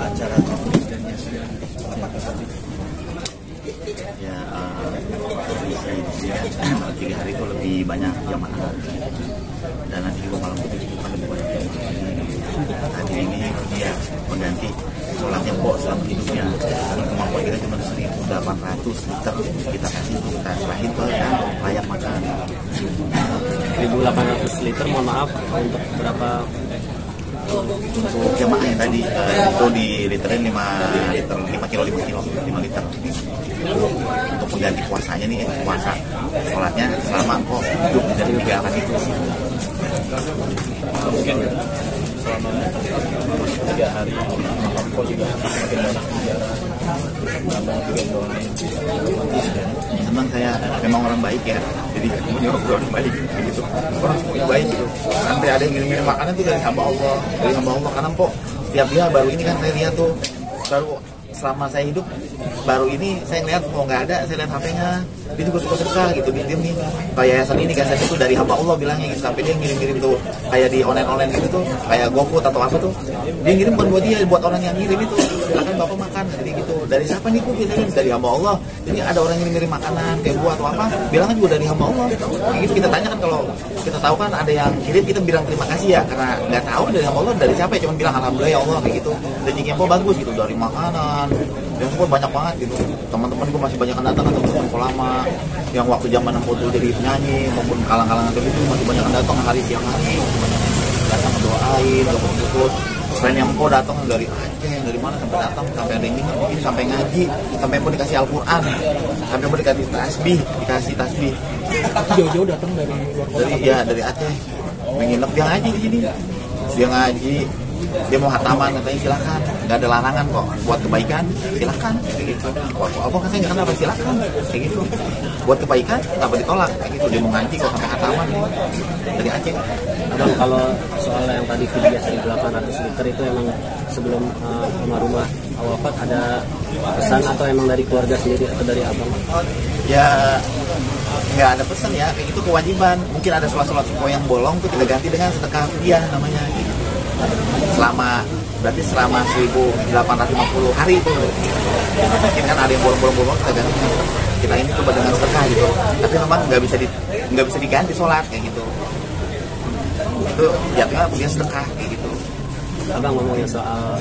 Acara Maulid dan Yasin ya, pagi hari itu lebih banyak jamaah, dan nanti juga malam putih itu kan lebih banyak jamaah. Tadi ini dia mengganti sholatnya kok selama hidupnya, karena kemampuan kita cuma 1.800 liter, kita kasih, kita serahin ke yang layak makan. 1.800 liter, mohon maaf, untuk berapa? Untuk jamaah yang tadi itu di literin 5 kilo untuk mengganti puasanya nih, puasa sholatnya selama kok hidup dan meninggalkan itu. Mungkin selama 3 hari kok juga semakin banyak bicara tentang juga doain Memang saya memang orang baik ya, jadi menyuruh orang baik gitu, orang semuanya baik gitu. Sampai ada yang ngirim makanan tuh dari hamba Allah, karena kok setiap dia baru ini kan saya lihat tuh, baru selama saya hidup baru ini saya ngeliat nggak ada, saya lihat HP-nya dia juga suka sedekah gitu, dia nih kayak yayasan ini kan, saya itu dari hamba Allah bilangnya gitu. Sampai dia ngirim tuh kayak di online gitu tuh, kayak GoFood atau apa tuh, dia ngirim bukan buat dia, buat orang yang ngirim itu, silakan bapak makan, jadi gitu. Dari siapa nih, dari hamba Allah. Jadi ada orang yang ngirim makanan kayak buah atau apa, bilangnya juga dari hamba Allah kayak gitu. Kita tanya kan, kalau kita tahu kan ada yang kirim, kita bilang terima kasih ya, karena nggak tahu dari hamba Allah dari siapa ya, cuma bilang alhamdulillah ya Allah kayak gitu. Dan yang bagus gitu, dari makanan yang semua banyak banget gitu. Teman-teman gue masih banyak yang datang, teman-teman lama yang waktu zaman 60 jadi penyanyi maupun kalang-kalangan itu masih banyak yang datang hari siang hari, datang doain, putus. Selain yang kau datang dari Aceh, dari mana sampai datang, sampai ada yang ini, sampai ngaji, sampai pun dikasih Al-Quran, sampai pun dikasih tasbih. jauh-jauh datang dari luar kota. Dari Aceh, menginap, dia ngaji di sini, dia mau hataman, katanya silakan, nggak ada larangan kok, buat kebaikan silakan kayak gitu. Apa kan saya nggak kenapa, silakan kayak gitu, buat kebaikan nggak ditolak kayak gitu. Dia mau ngaji kok sampai hataman dari Aceh. Abang, kalau soal yang tadi video 1.800 liter itu emang sebelum rumah wafat ada pesan atau emang dari keluarga sendiri atau dari abang? Ya nggak ada pesan ya, kayak gitu kewajiban. Mungkin ada sholat yang bolong tuh kita ganti dengan sedekah dia namanya gitu. Berarti selama 1.850 hari itu mungkin kan ada yang bolong-bolong kita ganti, kita ini coba dengan sedekah gitu. Tapi memang nggak bisa diganti sholat kayak gitu, itu jatuhnya punya sedekah kayak gitu. Abang ngomongin soal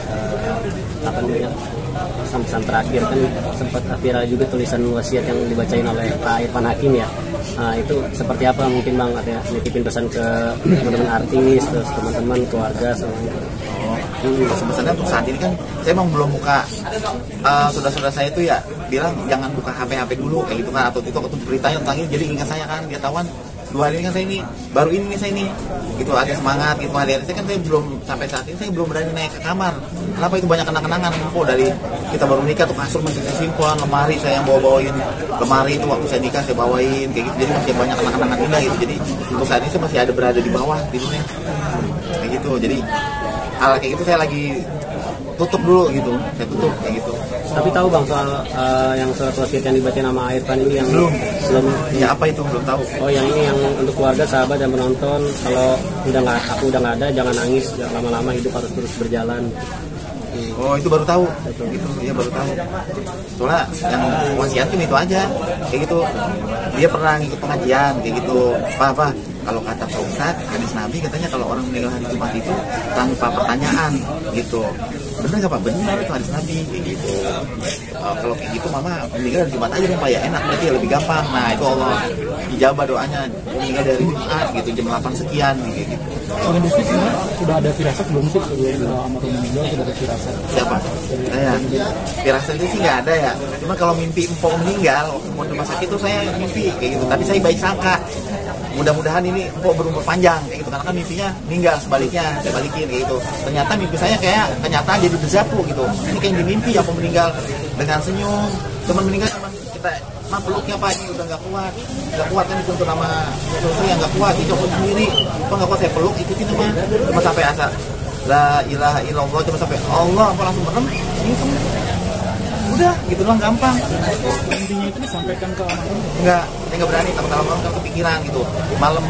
apa namanya, pesan-pesan terakhir kan sempat viral juga tulisan wasiat yang dibacain oleh Pak Irfan Hakim ya. Itu seperti apa mungkin Bang, ada nitipin pesan ke teman-teman artis, terus teman-teman keluarga semuanya? Sebenarnya untuk saat ini kan saya emang belum buka, saudara-saudara saya itu ya bilang jangan buka HP dulu kayak gitu kan, atau TikTok atau beritanya tentang ini, jadi ingat saya kan, dia tawan 2 hari ini kan saya ini baru ini saya ini gitu, agak semangat gitu. Hari saya kan saya belum, sampai saat ini saya belum berani naik ke kamar. Kenapa? Itu banyak kenang-kenangan dari kita baru nikah tuh, kasur masih disimpan, lemari saya yang bawain lemari itu waktu saya nikah saya bawain kayak gitu. Jadi masih banyak kenang-kenangan indah gitu. Jadi untuk saat ini saya masih ada berada di bawah tidurnya kayak gitu. Jadi hal kayak gitu saya lagi tutup dulu gitu, saya tutup kayak gitu. Tapi tahu Bang soal yang surat wasiat yang dibaca nama Irfan ini yang belum ya, apa itu belum tahu. Oh, yang ini yang untuk keluarga, sahabat dan penonton, kalau aku udah nggak ada jangan nangis, jangan lama-lama, hidup harus terus berjalan. Oh, itu baru tahu gitu ya, baru tahu. Soalnya yang wasiatin itu aja kayak gitu, dia pernah ngikut pengajian kayak gitu. Apa kalau kata Pak Ustadz, hadis Nabi katanya kalau orang meninggal hari Jumat itu tanpa pertanyaan gitu. Bener nggak Pak? Bener, itu hadis Nabi kayak gitu. Kalau kayak gitu mama meninggal hari Jumat aja dong Pak, ya enak, berarti lebih gampang. Nah itu Allah ijabah doanya, meninggal dari Jumat gitu jam 8 sekian gitu. Kalau di sini sudah ada firasat belum sih sebelum almarhum meninggal, sudah ada firasat? Siapa? Saya. Firasat itu sih nggak ada ya. Cuma kalau mimpi empok meninggal, mau rumah sakit itu saya mimpi kayak gitu. Tapi saya baik sangka, mudah-mudahan ini empok berumur panjang kayak gitu. Karena kan mimpinya meninggal, sebaliknya saya balikin kayak gitu. Ternyata mimpi saya kayak kenyataan jadi berzapu gitu. Ini kayak di mimpi aku meninggal dengan senyum. Teman meninggal teman kita, peluknya Pak, ini udah nggak kuat kan, dituntut nama suami yang nggak kuat, dicopot sendiri, apa nggak kuat saya peluk, ikutin nama, cuma sampai asal la ilaha illallah, cuma sampai Allah apa langsung merem, ini kan udah gitu doang gampang. Intinya itu disampaikan ke almarhum. Enggak, saya nggak berani, takut almarhum kan kepikiran gitu. Malam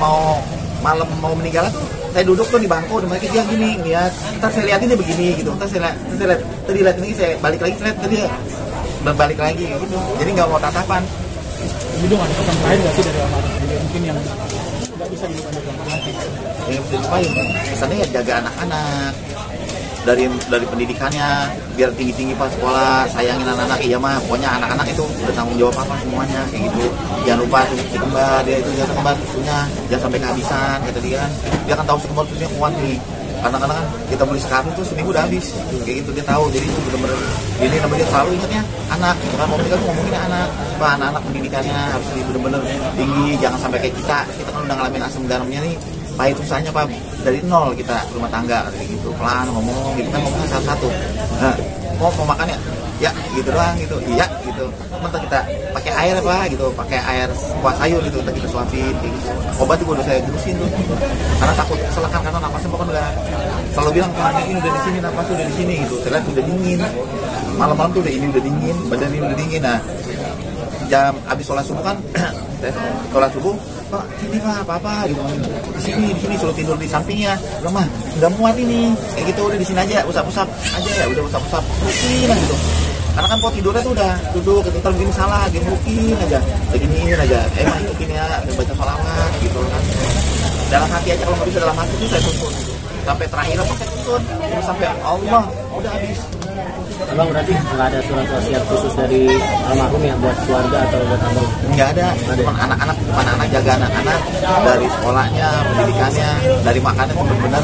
mau meninggal tuh saya duduk tuh di bangku, dan mereka dia gini lihat, ntar saya liatin dia begini gitu, ntar saya lihat, tadi lihat ini saya balik lagi, saya lihat tadi dia berbalik lagi gitu. Jadi nggak mau tatapan. Jadi dong ada pesan terakhir nggak sih dari almarhum? Jadi mungkin yang nggak bisa dilupakan nanti. Yang bisa dilupain, pesannya ya jaga anak-anak dari pendidikannya, biar tinggi-tinggi pas sekolah, sayangin anak-anak. Iya mah, pokoknya anak-anak itu udah tanggung jawab apa semuanya kayak gitu. Jangan lupa si kembar, dia itu jangan kembar susunya, jangan sampai kehabisan kata dia kan. Dia kan tahu si kembar susunya kuat nih. Kadang-kadang kan kita beli sekarang tuh seminggu udah habis kayak gitu, dia tahu. Jadi itu benar-benar ini namanya dia selalu ingatnya anak gitu kan, mau meninggal tuh ngomonginnya anak pendidikannya harus benar-benar tinggi, jangan sampai kayak kita kan udah ngalamin asam garamnya nih, pahit susahnya Pak, dari nol kita rumah tangga kayak gitu, pelan ngomong gitu kan, ngomongnya satu-satu. Nah, mau makan ya gitu doang gitu, iya gitu. Mentah kita pakai air apa gitu, pakai air kuah sayur gitu, kita suapin gitu. Obat juga udah saya jurusin tuh, karena takut keselakan karena napasnya pokoknya udah selalu bilang ini udah di sini, napas udah di sini gitu. Saya lihat udah dingin, malam-malam tuh udah dingin, badan ini udah dingin. Nah, jam abis sholat subuh kan, sholat subuh, Pak, sini Pak, apa gitu, di sini suruh tidur di sampingnya, bilang mah nggak muat ini, kayak gitu udah di sini aja, usap-usap aja ya, udah usap-usap, rutin lah gitu. Karena kan kok tidurnya tuh udah duduk, kita begini salah, gini rutin aja, beginiin aja, emang rutin ya, baca sholawat gitu kan. Dalam hati aja, kalau nggak bisa dalam hati itu saya tuntun gitu. Sampai terakhir apa saya tuntun, sampai Allah udah habis. Abang berarti nggak ada surat wasiat khusus dari almarhum ya buat keluarga atau buat abang? Nggak ada, cuma anak-anak jaga anak-anak dari sekolahnya, pendidikannya, dari makannya tuh benar-benar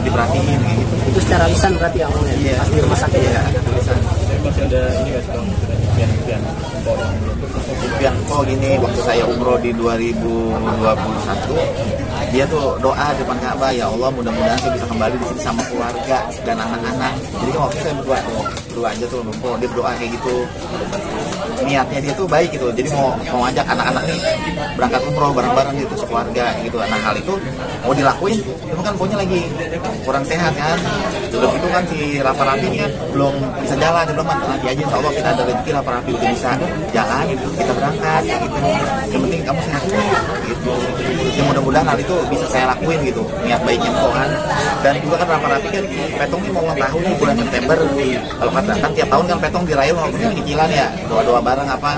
diperhatiin kayak gitu. Itu secara lisan berarti ya abang ya? Iya, Pas di rumah sakit ya? Lisan. Masih ada ini nggak sekarang impian kok yang belum Impian kok gini, waktu saya umroh di 2021, dia tuh doa di depan Ka'bah, ya Allah mudah-mudahan saya bisa kembali di sini sama keluarga dan anak-anak. Jadi kan waktu saya berdoa aja tuh, dia berdoa kayak gitu. Niatnya dia tuh baik gitu, jadi mau ngajak anak-anak nih berangkat umroh bareng-bareng gitu sekeluarga gitu. Nah hal itu mau dilakuin, itu kan pokoknya lagi kurang sehat kan. Udah gitu kan si Rafa Rafi ini kan belum bisa jalan, dia bilang nanti aja insya Allah kita ada rezeki Rafa Rafi udah bisa jalan gitu, kita berangkat gitu. Yang penting kamu sehat gitu. Ya mudah-mudahan hal itu bisa saya lakuin gitu, niat baiknya kan. Dan juga kan Rafa Rafi kan Petong ini mau ulang tahun nih bulan September. Kalau kata kan tiap tahun kan Petong dirayain walaupun cicilan ya, doa-doa bareng apa.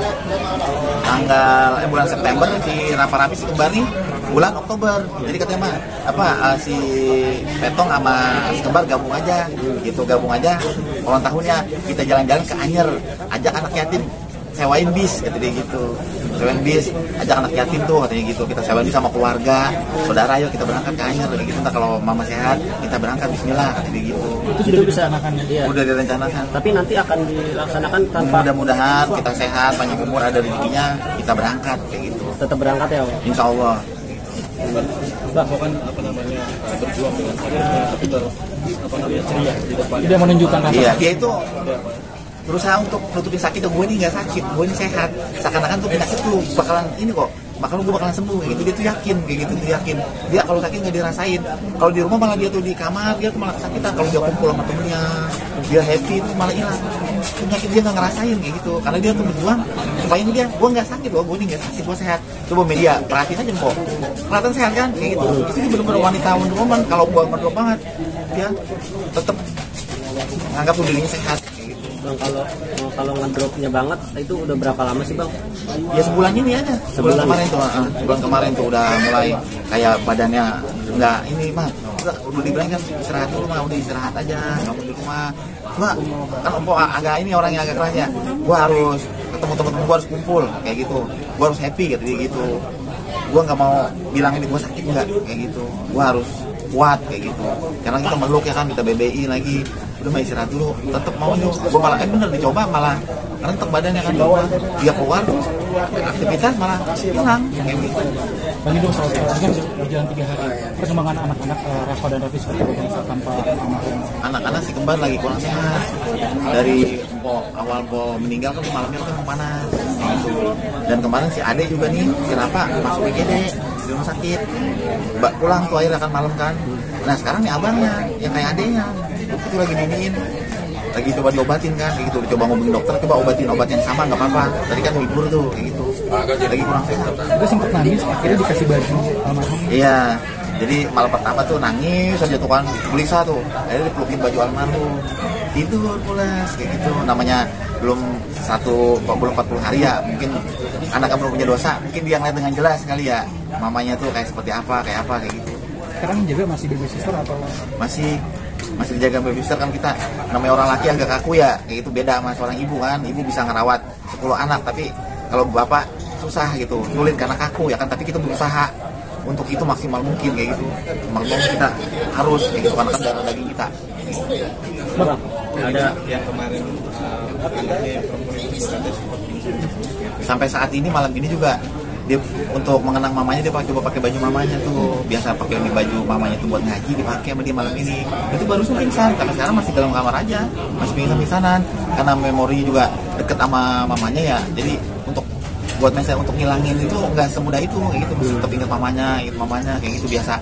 Bulan September si Rafa Rafi si kembar nih bulan Oktober. Jadi katanya mah si Petong sama si kembar gabung aja gitu, ulang tahunnya kita jalan-jalan ke Anyer, ajak anak yatim sewain bis kata dia gitu, sewain bis ajak anak yatim tuh katanya gitu, kita sewain bis sama keluarga saudara, yuk kita berangkat ke Anyer kayak gitu. Entah kalau mama sehat kita berangkat bismillah kata dia gitu. Itu sudah direncanakan ya? Udah direncanakan, Tapi nanti akan dilaksanakan tanpa mudah-mudahan kita sehat, panjang umur, ada rezekinya, kita berangkat kayak gitu. tetap berangkat ya Bang? Insya Allah. Bang, kan berjuang dengan sakitnya, tapi ceria di depan. Tidak menunjukkan rasa. Iya, dia itu berusaha untuk nutupin sakit, gue ini nggak sakit, gue ini sehat, seakan-akan tuh penyakit lu bakalan ini kok, gue bakalan sembuh kayak gitu. Dia tuh yakin kayak gitu, dia kalau sakit nggak dirasain, kalau di rumah malah dia tuh di kamar dia tuh malah kesakitan, kalau dia kumpul sama temennya dia happy itu malah hilang penyakit, dia nggak ngerasain kayak gitu, karena dia tuh berjuang supaya ini dia, gue nggak sakit loh, gue ini nggak sakit, gue sehat. Coba media perhatiin aja kok, kelihatan sehat kan kayak gitu. Itu dia benar-benar wanita Wonder Woman. Kalau gue berdua banget dia tetap menganggap tuh dirinya sehat kayak gitu. Bang, kalau ngedropnya banget itu udah berapa lama sih Bang? Ya sebulan ini aja, sebulan kemarin tuh udah mulai kayak badannya nggak ini mah, udah dibilang kan istirahat dulu mah, udah istirahat aja, kamu di rumah. Gua kan agak ini orangnya agak keras ya, gua harus ketemu temen-temen, gua harus kumpul kayak gitu, gua harus happy gitu, gua nggak mau bilang ini gua sakit nggak kayak gitu, gua harus kuat kayak gitu, karena kita meluk ya kan, kita BBI lagi, udah mau istirahat dulu, tetap mau yuk, gue malah bener dicoba malah rentek badannya kan, dia keluar aktivitas malah hilang kayak gitu. Bang Ido, soal kan berjalan 3 hari, perkembangan anak-anak Rafa dan Raffi seperti apa tanpa almarhum? Anak-anak si kembar lagi kurang sehat, dari awal meninggal kan malamnya kan panas gitu. Dan kemarin si Ade juga nih, si Rafa masuk IGD di rumah sakit, pulang tuh akhirnya kan malam kan. Nah sekarang nih abangnya yang kayak adenya itu lagi diniin lagi coba diobatin kan kayak gitu, dicoba ngomongin dokter, coba obatin obat yang sama nggak apa-apa, tadi kan libur tuh kayak gitu, lagi kurang sehat. Gue sempet nangis, akhirnya dikasih baju almarhum. Iya, jadi malam pertama tuh nangis aja tuh kan, gelisah tuh, akhirnya dipelukin baju almarhum, tidur pulas kayak gitu. Namanya belum 40 hari ya, mungkin anak belum punya dosa, mungkin dia ngeliat dengan jelas kali ya mamanya tuh kayak seperti apa kayak gitu. Sekarang jaga masih baby sister atau masih dijaga babysitter kan, kita namanya orang laki agak kaku ya kayak gitu, beda sama seorang ibu kan. Ibu bisa ngerawat 10 anak, tapi kalau bapak susah gitu, sulit karena kaku ya kan, tapi kita berusaha untuk itu maksimal mungkin kayak gitu, maksimal kita harus kayak gitu karena kan darah daging kita. Bang, ada yang kemarin anaknya yang perempuan itu Sampai saat ini malam ini juga dia untuk mengenang mamanya, dia coba pakai baju mamanya tuh, biasa pakai baju mamanya tuh buat ngaji, dipakai sama dia malam ini. Itu baru pingsan, tapi sekarang masih dalam kamar aja, masih pingsan-pingsanan karena memori juga deket sama mamanya ya. Jadi untuk buat misalnya untuk ngilangin itu nggak semudah itu kayak gitu, tetap ingat mamanya kayak gitu biasa.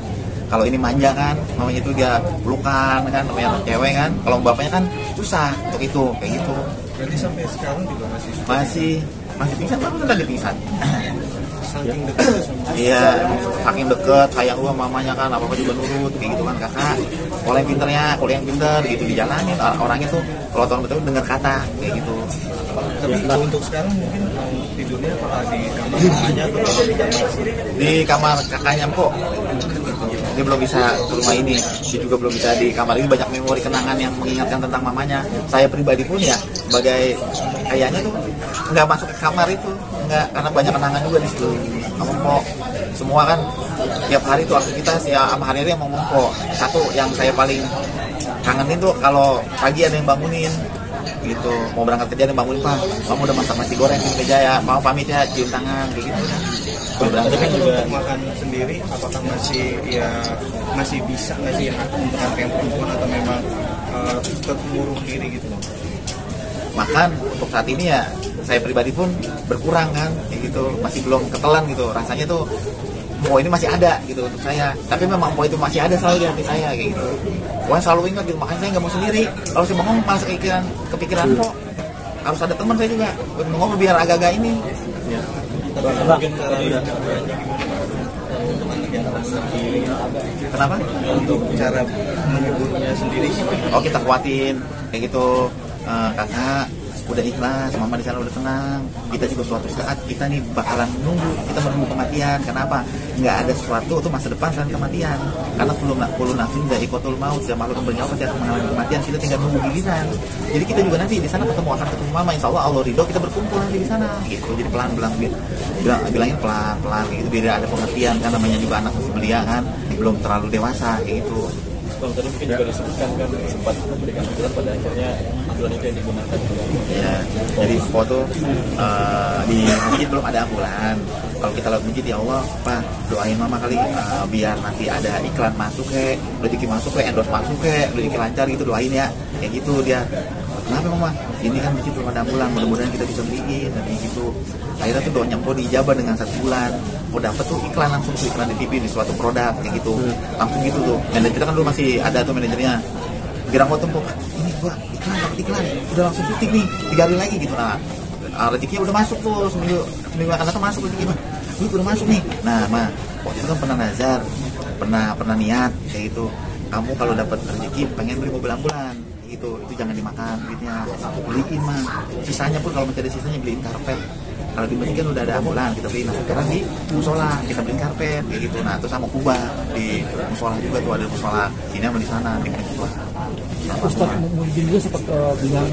Kalau ini manja kan, mamanya itu dia pelukan kan, namanya cewek kan. Kalau bapaknya kan susah untuk itu kayak gitu. Berarti sampai sekarang juga Masih pingsan, baru tadi pingsan. saking dekat sama Iya, saking deket, sayang gua mamanya kan, apa-apa juga nurut, kayak gitu kan kakak. Kalau yang pinternya, kalau yang pinter gitu dijalanin, orangnya tuh kalau orang betul dengar kata, kayak gitu. tapi untuk sekarang mungkin tidurnya apakah di kamar mamanya atau di kamar Di kamar kakaknya kok, dia belum bisa ke rumah ini, dia juga belum bisa di kamar ini, banyak memori kenangan yang mengingatkan tentang mamanya. Saya pribadi pun ya, sebagai ayahnya tuh nggak masuk ke kamar itu, nggak, karena banyak kenangan juga di situ. Sama Mpok, semua kan tiap hari tuh aktivitas ya sama hari yang ngomong Mpok. Satu yang saya paling kangenin tuh kalau pagi ada yang bangunin gitu, mau berangkat kerja ada yang bangunin, Pak, kamu udah masak nasi goreng di meja ya, mau pamit ya, cium tangan kayak gitu. Kalau berangkat kan juga untuk makan sendiri apakah masih bisa nggak sih untuk anak yang perempuan atau memang tetap ngurung diri gitu loh? makan untuk saat ini ya saya pribadi pun berkurang kan kayak gitu, masih belum ketelan gitu rasanya tuh. Mau ini masih ada gitu untuk saya, tapi memang mau itu masih ada selalu di hati saya kayak gitu. Wah selalu ingat gitu, makanya saya nggak mau sendiri. Kalau saya bengong malah kepikiran kok harus ada teman saya juga buat ngomong biar agak-agak ini. Mungkin cara Kenapa? untuk cara menghiburnya sendiri Oh kita kuatin kayak gitu, kakak udah ikhlas, mama di sana udah tenang. Kita juga suatu saat kita nih bakalan nunggu, kita menunggu kematian. Kenapa? Nggak ada sesuatu tuh masa depan selain kematian. Karena kullu nafsin dha'iqatul maut, setiap makhluk bernyawa pasti akan mengalami kematian. Kita tinggal nunggu giliran. Jadi kita juga nanti di sana akan ketemu mama. Insya Allah ridho, kita berkumpul nanti di sana. Gitu. Jadi bilangin pelan gitu, biar ada pengertian. Kan namanya juga anak masih belia kan, belum terlalu dewasa kayak gitu. Bang, tadi mungkin juga disebutkan kan sempat memberikan ambulan pada akhirnya ambulan itu yang digunakan. Ya, jadi foto di masjid belum ada ambulan. Kalau kita lewat masjid ya Allah, Pak doain mama kali biar nanti ada iklan masuk rezeki masuk endorse masuk rezeki lancar gitu, doain ya. Kayak gitu dia. Kenapa mama? Ini kan masjid belum ada ambulan, mudah-mudahan kita bisa beliin nanti gitu. Akhirnya tuh doanya Mpok diijabah dengan 1 bulan. Mau dapet tuh iklan langsung tuh, iklan di TV di suatu produk kayak gitu. Langsung gitu tuh. Manajernya kan dulu masih ada tuh manajernya. Girang foto Mpok, ini gua iklan, dapet iklan. Udah langsung syuting nih, 3 hari lagi gitu. Nah, rezekinya udah masuk tuh seminggu akan datang masuk rezeki mah. Udah masuk nih. Nah, mah waktu itu kan pernah nazar, pernah niat kayak gitu. Kamu kalau dapat rezeki pengen beli mobil ambulan gitu, itu jangan dimakan duitnya, beliin mah. Sisanya pun kalau masih ada sisanya beliin karpet. Kalau di masjid kan udah ada ambulan, kita beliin. Nah sekarang di musola kita beliin karpet kayak gitu. Nah terus sama kubah di musola juga tuh, ada musola sini sama di sana di kubah. Ustadz Muhyiddin juga sempat bilang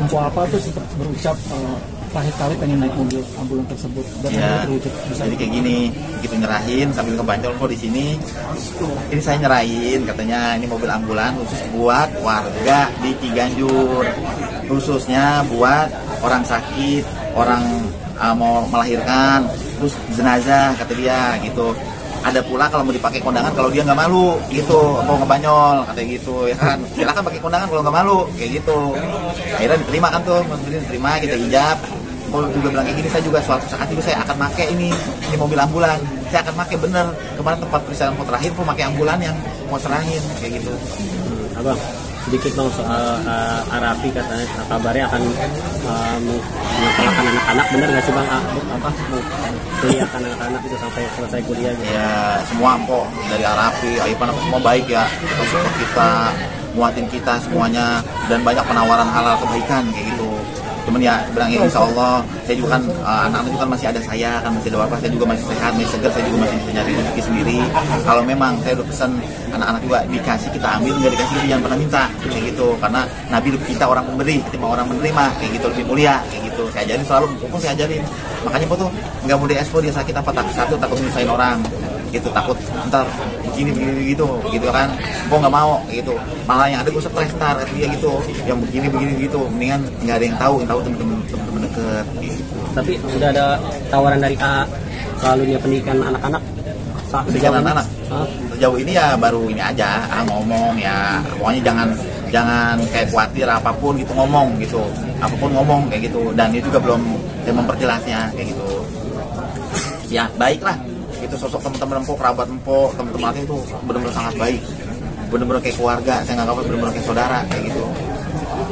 Mpok apa tuh sempat berucap terakhir kali pengen naik mobil ambulan tersebut dan ya, terwujud. jadi kayak gini, begitu nyerahin sambil kebancol kok di sini. Ini saya nyerahin katanya ini mobil ambulan khusus buat warga di Ciganjur, khususnya buat orang sakit, orang mau melahirkan, terus jenazah kata dia gitu. Ada pula kalau mau dipakai kondangan kalau dia nggak malu gitu, mau ngebanyol katanya gitu ya kan, silakan pakai kondangan kalau nggak malu kayak gitu. Akhirnya diterima kan tuh, diterima, kita ijab. Kalau juga bilang kayak gini, saya juga suatu saat juga saya akan pakai ini mobil ambulan, saya akan pakai bener. Kemarin tempat perjalanan terakhir pun pakai ambulan yang mau serahin kayak gitu. Abang, sedikit bang soal Arafi, katanya kabarnya akan menyekolahkan anak-anak, benar nggak sih bang? Apa kuliahkan anak-anak itu sampai selesai kuliah gitu? Ya semua empok dari Arafi, Aipan semua baik ya, support kita, muatin kita semuanya, dan banyak penawaran halal kebaikan kayak gitu. Cuman ya bilang ya insya Allah, saya juga kan anak-anak itu kan masih ada saya, kan masih ada bapak, saya juga masih sehat, masih segar, saya juga masih bisa nyari rezeki sendiri. Kalau memang saya udah pesan anak-anak juga dikasih kita ambil, nggak dikasih jangan pernah minta kayak gitu, karena Nabi kita orang pemberi, ketimbang orang menerima kayak gitu, lebih mulia kayak gitu. Saya ajarin selalu, pun saya ajarin. Makanya po tuh nggak mau diekspor, dia sakit apa, takut satu takut nyusahin orang gitu, takut ntar begini gitu kan, gue nggak mau gitu, malah yang ada gue stres ntar dia gitu, yang begini gitu, mendingan nggak ada yang tahu temen-temen deket gitu. Tapi udah ada tawaran dari A soalnya pendidikan anak-anak? Pendidikan anak-anak sejauh ini ya baru ini aja, ngomong ya, pokoknya jangan kayak khawatir apapun gitu, ngomong gitu, apapun ngomong kayak gitu, dan itu juga belum saya memperjelasnya kayak gitu. Ya baiklah itu, sosok teman-teman empok, kerabat empok, teman-teman itu benar-benar sangat baik, benar-benar kayak keluarga, saya nggak tahu, benar-benar kayak saudara kayak gitu.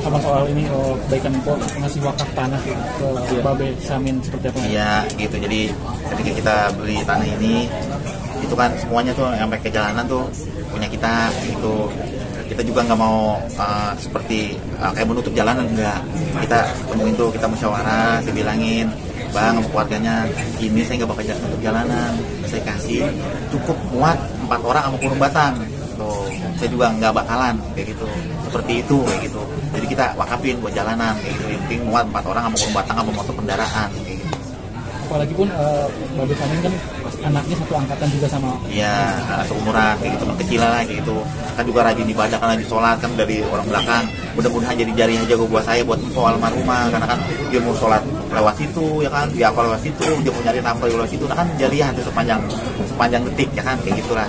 Sama soal ini kebaikan empok ngasih wakaf tanah ke Babe Samin seperti apa? Iya gitu, jadi ketika kita beli tanah ini itu kan semuanya tuh sampai ke jalanan tuh punya kita gitu. Kita juga nggak mau seperti kayak menutup jalanan, enggak. Kita temuin tuh, kita musyawarah, saya bilangin, bang sama keluarganya, ini saya nggak bakal nutup jalanan, saya kasih cukup muat 4 orang sama kurung batang tuh, saya juga nggak bakalan kayak gitu, seperti itu kayak gitu. Jadi kita wakafin buat jalanan kayak gitu, yang penting muat 4 orang sama kurung batang sama motor kendaraan kayak gitu. Apalagi pun Babe Samin kan anaknya satu angkatan juga sama. Iya, seumuran kayak gitu, teman kecil lah kayak gitu. Kan juga rajin ibadah, kan rajin sholat kan dari orang belakang. Mudah-mudahan jadi jariah jago buat saya, buat empok almarhumah, karena kan dia mau sholat lewat situ ya kan, dia apa lewat situ, dia mau nyari nafkah lewat situ, nah kan jariah tuh sepanjang detik ya kan kayak gitulah.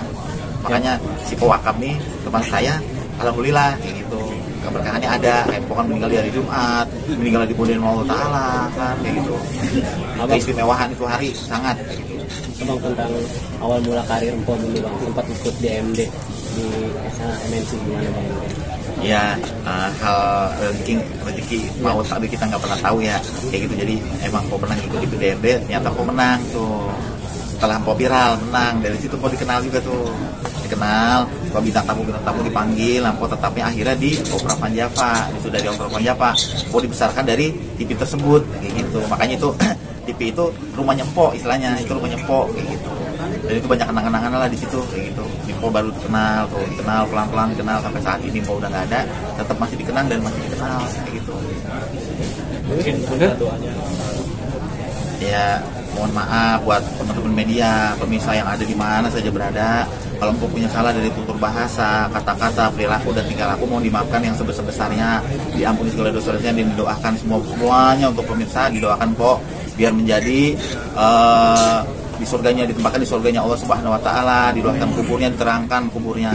Makanya si pewakaf nih teman saya, alhamdulillah kayak gitu. Keberkahannya ada, kayak pokoknya meninggal di hari Jumat, meninggal di bulan Allah Ta'ala kan kayak gitu. Keistimewahan itu hari sangat kayak gitu. Bang, tentang awal mula karir empok dulu bang, sempat ikut DMD di MNC, gimana bang? Ya hal rezeki mau takdir kita nggak pernah tahu ya kayak gitu. Jadi emang kok pernah ikut itu DMD, ternyata kok menang tuh. Setelah empok viral menang, dari situ kok dikenal juga tuh, dikenal, kok bintang tamu dipanggil, empok tetapnya akhirnya di Opera Van Java, itu dari Opera Van Java, kok dibesarkan dari TV tersebut kayak gitu. Makanya itu TV itu rumahnya empok, istilahnya itu rumahnya empok kayak gitu. Dan itu banyak kenang-kenangan lah di situ kayak gitu. Empok baru dikenal pelan-pelan dikenal sampai saat ini empok udah nggak ada, tetap masih dikenang dan masih dikenal kayak gitu. Mungkin ada doanya. Ya mohon maaf buat teman-teman media, pemirsa yang ada di mana saja berada, kalau empok punya salah dari tutur bahasa, kata-kata, perilaku dan tingkah laku, mohon dimaafkan yang sebesar-besarnya, diampuni segala dosa-dosanya, dan didoakan semuanya untuk pemirsa, didoakan empok biar menjadi di surganya, ditempatkan di surganya Allah Subhanahu wa taala, didoakan kuburnya, diterangkan kuburnya